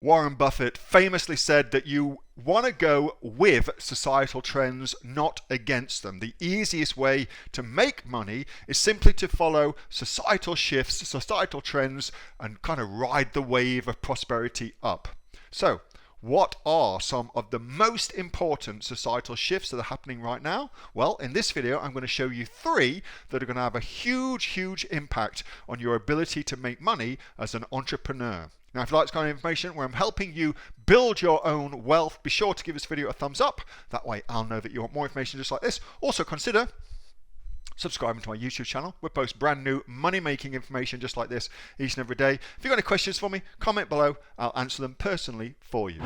Warren Buffett famously said that you want to go with societal trends, not against them. The easiest way to make money is simply to follow societal shifts, societal trends, and kind of ride the wave of prosperity up. So, what are some of the most important societal shifts that are happening right now? Well, in this video, I'm going to show you 3 that are going to have a huge impact on your ability to make money as an entrepreneur. Now, if you like this kind of information where I'm helping you build your own wealth, be sure to give this video a thumbs up. That way I'll know that you want more information just like this. Also consider subscribing to my YouTube channel. We post brand new money-making information just like this each and every day. If you've got any questions for me, comment below. I'll answer them personally for you.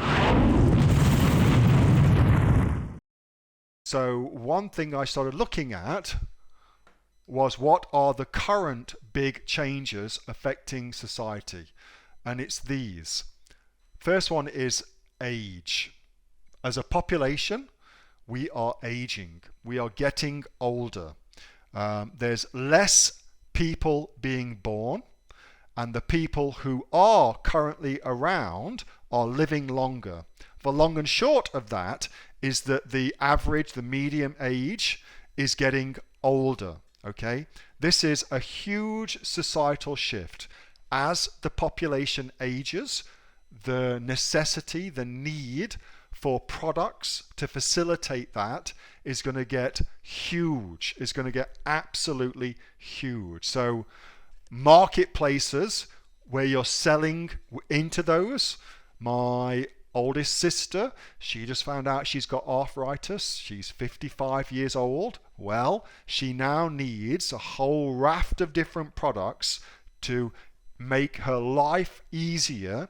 So one thing I started looking at was what are the current big changes affecting society. And it's these. First one is age. As a population, we are aging. We are getting older. There's less people being born, and the people who are currently around are living longer. The long and short of that is that the average, the median age is getting older. Okay? This is a huge societal shift. As the population ages, the necessity, the need for products to facilitate that is going to get huge, is going to get absolutely huge. So marketplaces where you're selling into those, my oldest sister, she just found out she's got arthritis. She's 55 years old. Well, she now needs a whole raft of different products to make her life easier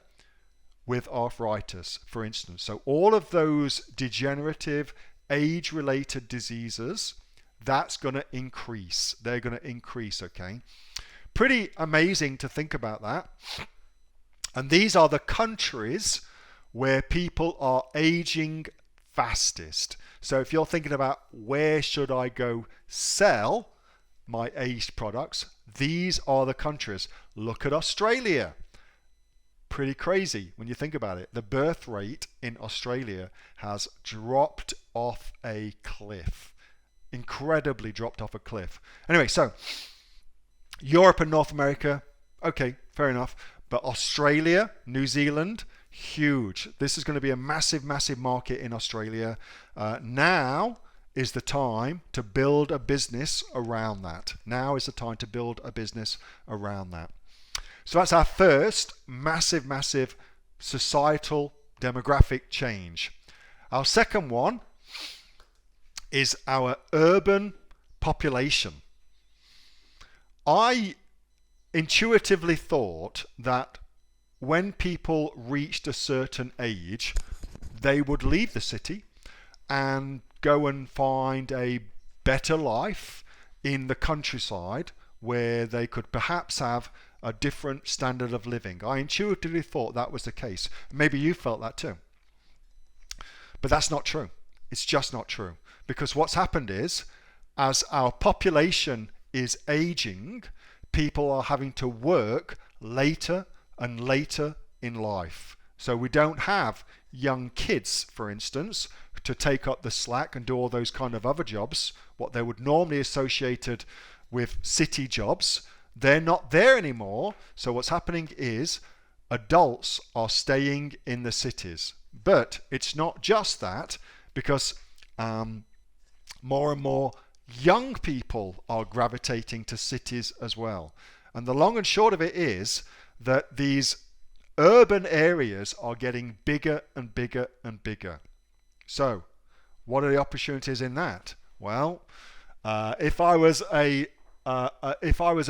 with arthritis, for instance. So all of those degenerative age-related diseases, that's going to increase. They're going to increase, okay? Pretty amazing to think about that. And these are the countries where people are aging fastest. So if you're thinking about where should I go sell my aged products, these are the countries. Look at Australia. Pretty crazy when you think about it. The birth rate in Australia has dropped off a cliff. Incredibly dropped off a cliff. Anyway, so Europe and North America, okay, fair enough. But Australia, New Zealand, huge. This is going to be a massive market in Australia. Now is the time to build a business around that. Now is the time to build a business around that. So that's our first massive societal demographic change. Our second one is our urban population. I intuitively thought that when people reached a certain age, they would leave the city and go and find a better life in the countryside where they could perhaps have a different standard of living. I intuitively thought that was the case. Maybe you felt that too. But that's not true. It's just not true. Because what's happened is, as our population is aging, people are having to work later and later in life. So we don't have young kids, for instance, to take up the slack and do all those kind of other jobs, what they would normally associated with city jobs. They're not there anymore. So what's happening is adults are staying in the cities. But it's not just that, because more and more young people are gravitating to cities as well. And the long and short of it is that these urban areas are getting bigger and bigger and bigger. So what are the opportunities in that? Well, if I was a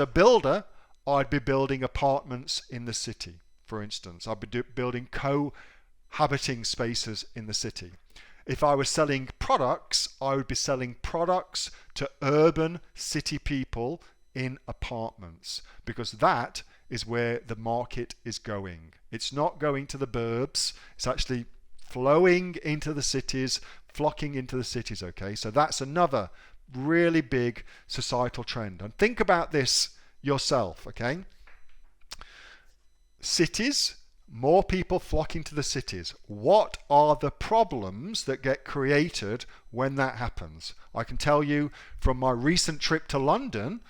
builder, I'd be building apartments in the city, for instance. I'd be building cohabiting spaces in the city. If I was selling products, I would be selling products to urban city people in apartments, because that is where the market is going. It's not going to the burbs. It's actually flowing into the cities, flocking into the cities, okay? So that's another really big societal trend. And think about this yourself, okay? Cities more people flocking to the cities. What are the problems that get created when that happens? I can tell you from my recent trip to London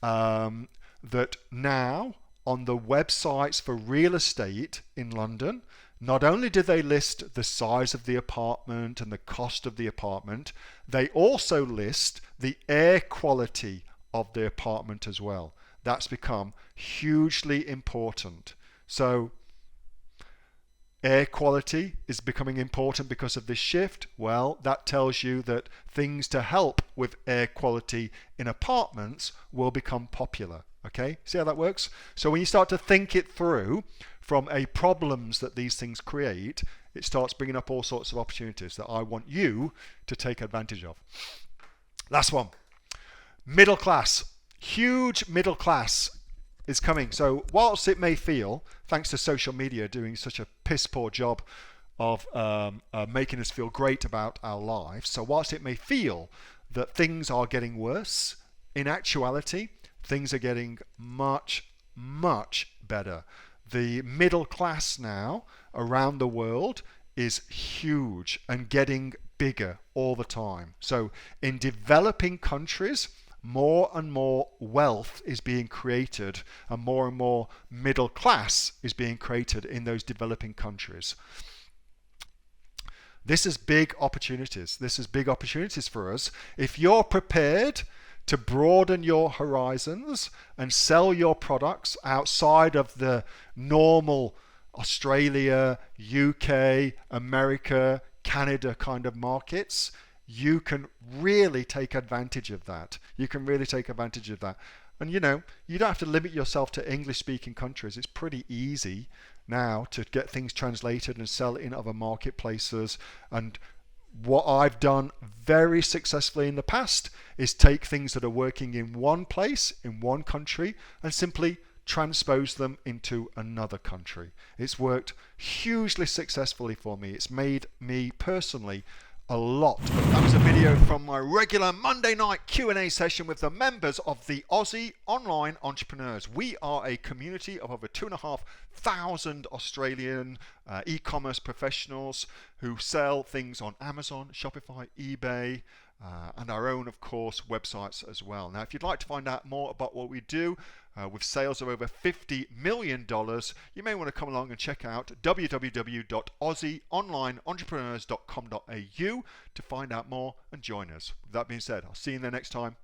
that now on the websites for real estate in London, not only do they list the size of the apartment and the cost of the apartment, they also list the air quality of the apartment as well. That's become hugely important. So air quality is becoming important because of this shift. Well, that tells you that things to help with air quality in apartments will become popular. Okay, see how that works? So when you start to think it through from a problems that these things create, it starts bringing up all sorts of opportunities that I want you to take advantage of. Last one, middle class. Huge middle class is coming. So whilst it may feel, thanks to social media doing such a piss poor job of making us feel great about our lives, so whilst it may feel that things are getting worse, in actuality, things are getting much, much better. The middle class now around the world is huge and getting bigger all the time. So in developing countries, more and more wealth is being created and more middle class is being created in those developing countries. This is big opportunities. This is big opportunities for us. If you're prepared to broaden your horizons and sell your products outside of the normal Australia, UK, America, Canada kind of markets, you can really take advantage of that. You can really take advantage of that. And you know, you don't have to limit yourself to English speaking countries. It's pretty easy now to get things translated and sell in other marketplaces. And what I've done very successfully in the past is take things that are working in one place, in one country, and simply transpose them into another country. It's worked hugely successfully for me. It's made me personally a lot. That was a video from my regular Monday night Q&A session with the members of the Aussie Online Entrepreneurs. We are a community of over 2,500 Australian e-commerce professionals who sell things on Amazon, Shopify, eBay, and our own, of course, websites as well. Now, if you'd like to find out more about what we do with sales of over $50 million, you may want to come along and check out www.aussieonlineentrepreneurs.com.au to find out more and join us. With that being said, I'll see you there next time.